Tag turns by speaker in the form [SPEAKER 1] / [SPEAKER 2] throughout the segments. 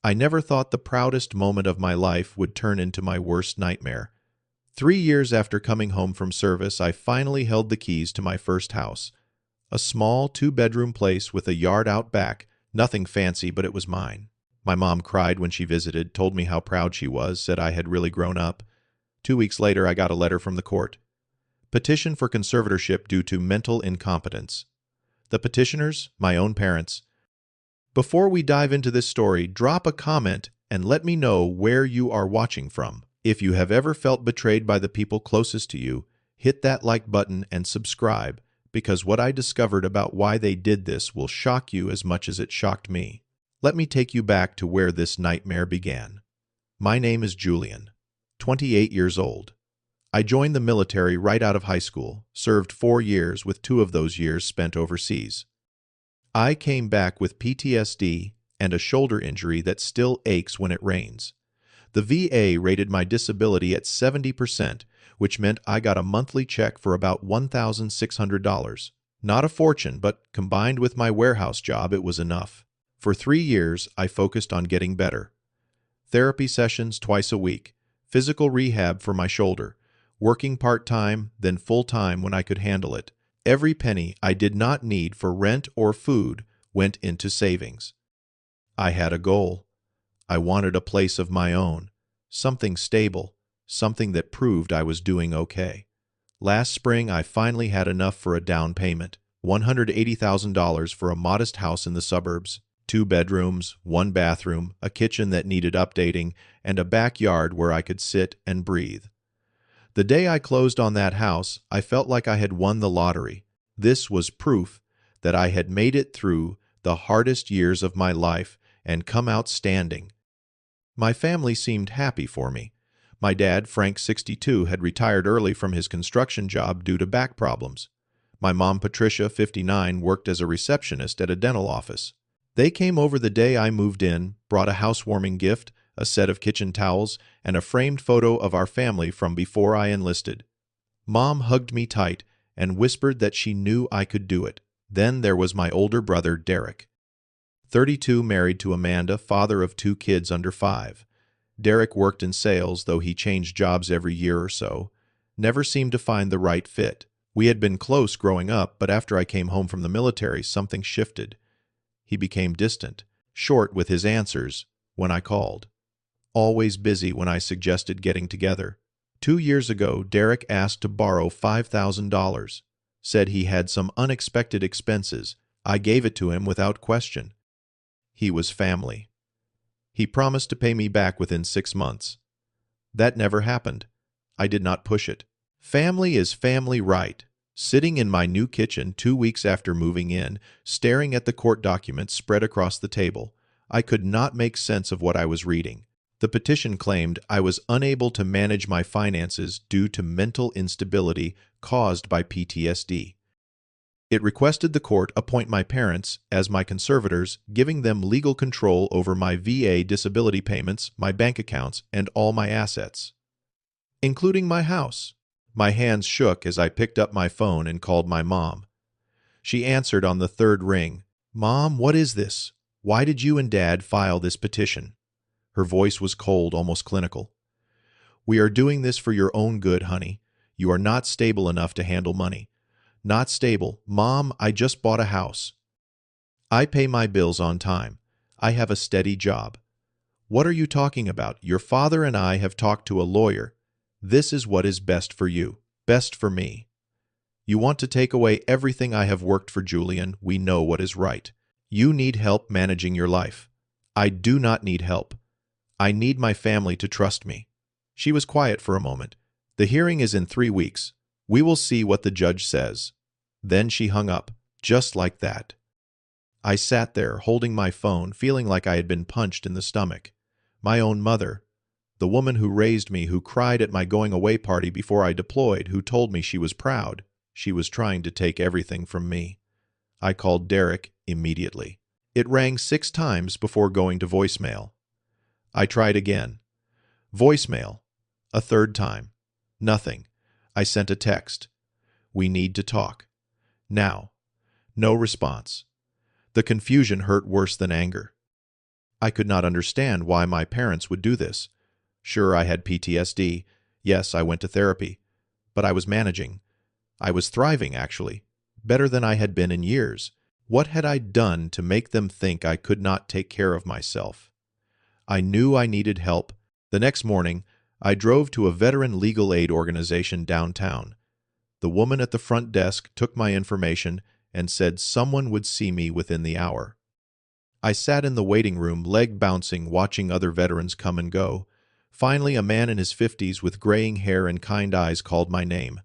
[SPEAKER 1] I never thought the proudest moment of my life would turn into my worst nightmare. 3 years after coming home from service, I finally held the keys to my first house. A small two-bedroom place with a yard out back, nothing fancy, but it was mine. My mom cried when she visited, told me how proud she was, said I had really grown up. 2 weeks later, I got a letter from the court. Petition for conservatorship due to mental incompetence. The petitioners, my own parents. Before we dive into this story, drop a comment and let me know where you are watching from. If you have ever felt betrayed by the people closest to you, hit that like button and subscribe, because what I discovered about why they did this will shock you as much as it shocked me. Let me take you back to where this nightmare began. My name is Julian, 28 years old. I joined the military right out of high school, served 4 years with 2 of those years spent overseas. I came back with PTSD and a shoulder injury that still aches when it rains. The VA rated my disability at 70%, which meant I got a monthly check for about $1,600. Not a fortune, but combined with my warehouse job, it was enough. For 3 years, I focused on getting better. Therapy sessions twice a week, physical rehab for my shoulder, working part-time, then full-time when I could handle it. Every penny I did not need for rent or food went into savings. I had a goal. I wanted a place of my own, something stable, something that proved I was doing okay. Last spring, I finally had enough for a down payment, $180,000 for a modest house in the suburbs, 2 bedrooms, 1 bathroom, a kitchen that needed updating, and a backyard where I could sit and breathe. The day I closed on that house, I felt like I had won the lottery. This was proof that I had made it through the hardest years of my life and come out standing. My family seemed happy for me. My dad, Frank, 62, had retired early from his construction job due to back problems. My mom, Patricia, 59, worked as a receptionist at a dental office. They came over the day I moved in, brought a housewarming gift, a set of kitchen towels, and a framed photo of our family from before I enlisted. Mom hugged me tight and whispered that she knew I could do it. Then there was my older brother, Derek. 32, married to Amanda, father of 2 kids under 5. Derek worked in sales, though he changed jobs every year or so. Never seemed to find the right fit. We had been close growing up, but after I came home from the military, something shifted. He became distant, short with his answers when I called. Always busy when I suggested getting together. 2 years ago, Derek asked to borrow $5,000. Said he had some unexpected expenses. I gave it to him without question. He was family. He promised to pay me back within 6 months. That never happened. I did not push it. Family is family, right? Sitting in my new kitchen 2 weeks after moving in, staring at the court documents spread across the table, I could not make sense of what I was reading. The petition claimed I was unable to manage my finances due to mental instability caused by PTSD. It requested the court appoint my parents as my conservators, giving them legal control over my VA disability payments, my bank accounts, and all my assets, including my house. My hands shook as I picked up my phone and called my mom. She answered on the 3rd ring. "Mom, what is this? Why did you and Dad file this petition?" Her voice was cold, almost clinical. "We are doing this for your own good, honey. You are not stable enough to handle money." "Not stable? Mom, I just bought a house. I pay my bills on time. I have a steady job." "What are you talking about? Your father and I have talked to a lawyer. This is what is best for you, best for me. You want to take away everything I have worked for, Julian. We know what is right. You need help managing your life. I do not need help. I need my family to trust me." She was quiet for a moment. "The hearing is in 3 weeks. We will see what the judge says." Then she hung up, just like that. I sat there, holding my phone, feeling like I had been punched in the stomach. My own mother, the woman who raised me, who cried at my going-away party before I deployed, who told me she was proud, she was trying to take everything from me. I called Derek immediately. It rang 6 times before going to voicemail. I tried again. Voicemail. A 3rd time. Nothing. I sent a text. "We need to talk. Now." No response. The confusion hurt worse than anger. I could not understand why my parents would do this. Sure, I had PTSD. Yes, I went to therapy. But I was managing. I was thriving, actually. Better than I had been in years. What had I done to make them think I could not take care of myself? I knew I needed help. The next morning, I drove to a veteran legal aid organization downtown. The woman at the front desk took my information and said someone would see me within the hour. I sat in the waiting room, leg bouncing, watching other veterans come and go. Finally, a man in his 50s with graying hair and kind eyes called my name.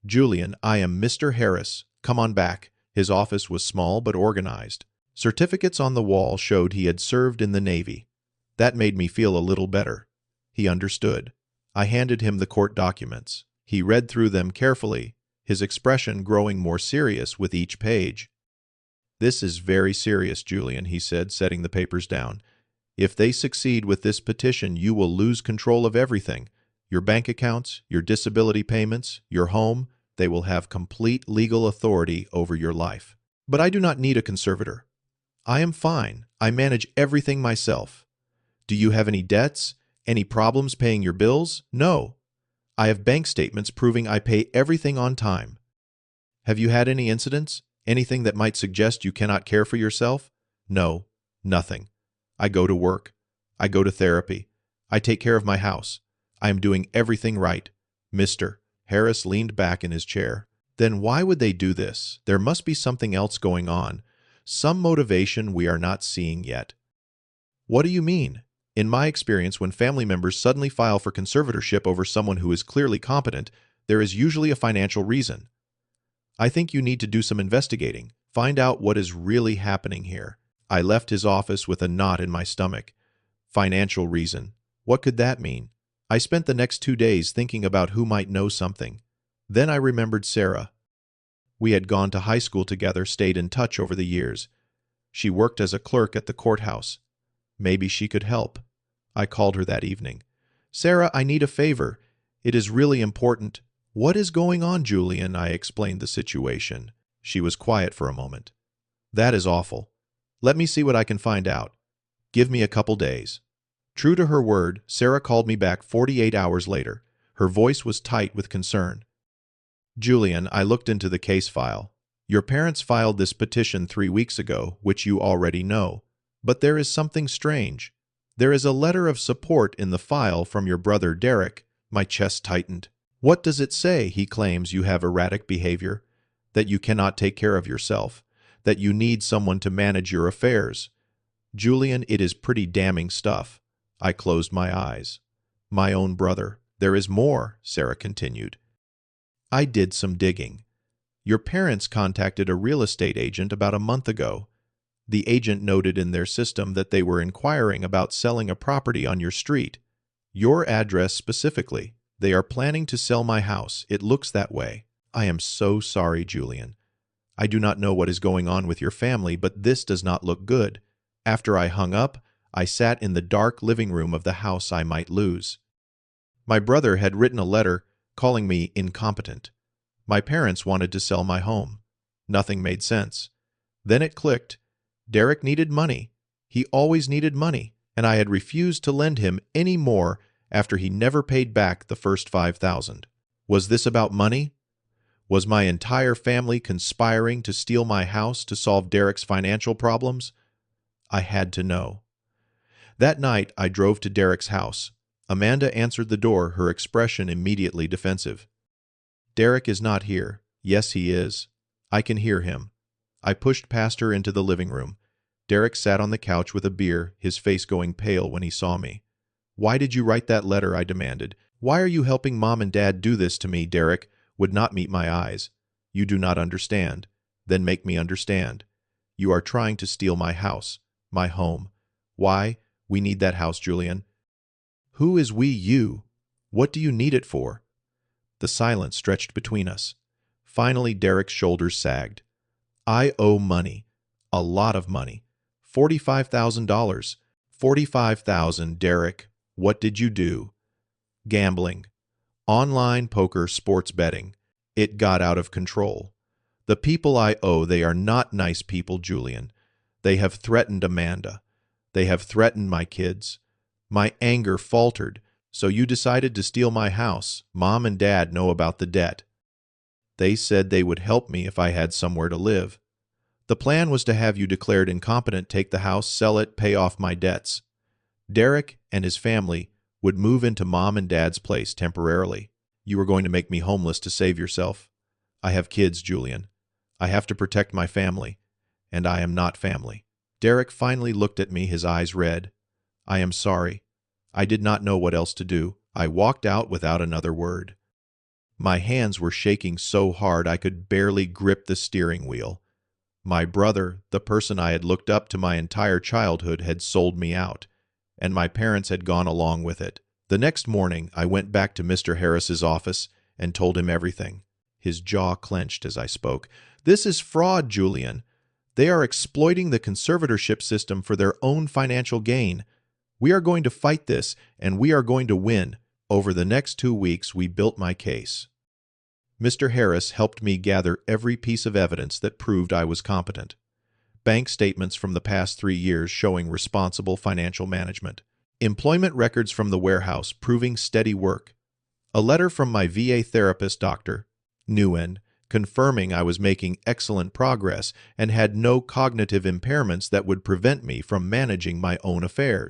[SPEAKER 1] "Julian, I am Mr. Harris. Come on back." His office was small but organized. Certificates on the wall showed he had served in the Navy. That made me feel a little better. He understood. I handed him the court documents. He read through them carefully, his expression growing more serious with each page. "This is very serious, Julian," he said, setting the papers down. "If they succeed with this petition, you will lose control of everything. Your bank accounts, your disability payments, your home. They will have complete legal authority over your life. But I do not need a conservator. I am fine. I manage everything myself. Do you have any debts? Any problems paying your bills? No. I have bank statements proving I pay everything on time. Have you had any incidents? Anything that might suggest you cannot care for yourself? No, nothing. I go to work. I go to therapy. I take care of my house. I am doing everything right. Mr. Harris leaned back in his chair. Then why would they do this? There must be something else going on. Some motivation we are not seeing yet. What do you mean? In my experience, when family members suddenly file for conservatorship over someone who is clearly competent, there is usually a financial reason. I think you need to do some investigating. Find out what is really happening here. I left his office with a knot in my stomach. Financial reason. What could that mean? I spent the next 2 days thinking about who might know something. Then I remembered Sarah. We had gone to high school together, stayed in touch over the years. She worked as a clerk at the courthouse. Maybe she could help. I called her that evening. "Sarah, I need a favor. It is really important." "What is going on, Julian?" I explained the situation. She was quiet for a moment. "That is awful. Let me see what I can find out. Give me a couple days." True to her word, Sarah called me back 48 hours later. Her voice was tight with concern. "Julian, I looked into the case file. Your parents filed this petition 3 weeks ago, which you already know. But there is something strange. There is a letter of support in the file from your brother Derek." My chest tightened. "What does it say?" "He claims you have erratic behavior, that you cannot take care of yourself, that you need someone to manage your affairs." Julian, it is pretty damning stuff. I closed my eyes. "My own brother. There is more," Sarah continued. I did some digging. "Your parents contacted a real estate agent about a month ago. The agent noted in their system that they were inquiring about selling a property on your street. Your address specifically. They are planning to sell my house. It looks that way." I am so sorry, Julian. I do not know what is going on with your family, but this does not look good. After I hung up, I sat in the dark living room of the house I might lose. My brother had written a letter calling me incompetent. My parents wanted to sell my home. Nothing made sense. Then it clicked. Derek needed money. He always needed money, and I had refused to lend him any more after he never paid back the first $5,000. Was this about money? Was my entire family conspiring to steal my house to solve Derek's financial problems? I had to know. That night, I drove to Derek's house. Amanda answered the door, her expression immediately defensive. "Derek is not here." "Yes, he is. I can hear him." I pushed past her into the living room. Derek sat on the couch with a beer, his face going pale when he saw me. "Why did you write that letter?" I demanded. "Why are you helping Mom and Dad do this to me?" Derek would not meet my eyes. "You do not understand. Then make me understand. You are trying to steal my house, my home. Why? We need that house, Julian." "Who is we, you? What do you need it for?" The silence stretched between us. Finally, Derek's shoulders sagged. "I owe money. A lot of money. $45,000. $45,000, Derek. What did you do?" "Gambling. Online poker, sports betting. It got out of control. The people I owe, they are not nice people, Julian. They have threatened Amanda. They have threatened my kids. My anger faltered, so you decided to steal my house. Mom and Dad know about the debt. They said they would help me if I had somewhere to live. The plan was to have you declared incompetent, take the house, sell it, pay off my debts. Derek and his family would move into Mom and Dad's place temporarily. You were going to make me homeless to save yourself. I have kids, Julian. I have to protect my family, and I am not family. Derek finally looked at me, his eyes red. I am sorry. I did not know what else to do. I walked out without another word. My hands were shaking so hard I could barely grip the steering wheel. My brother, the person I had looked up to my entire childhood, had sold me out, and my parents had gone along with it. The next morning, I went back to Mr. Harris's office and told him everything. His jaw clenched as I spoke. This is fraud, Julian. They are exploiting the conservatorship system for their own financial gain. We are going to fight this, and we are going to win. Over the next 2 weeks, we built my case. Mr. Harris helped me gather every piece of evidence that proved I was competent. Bank statements from the past 3 years showing responsible financial management. Employment records from the warehouse proving steady work. A letter from my VA therapist, Dr. Nguyen, confirming I was making excellent progress and had no cognitive impairments that would prevent me from managing my own affairs.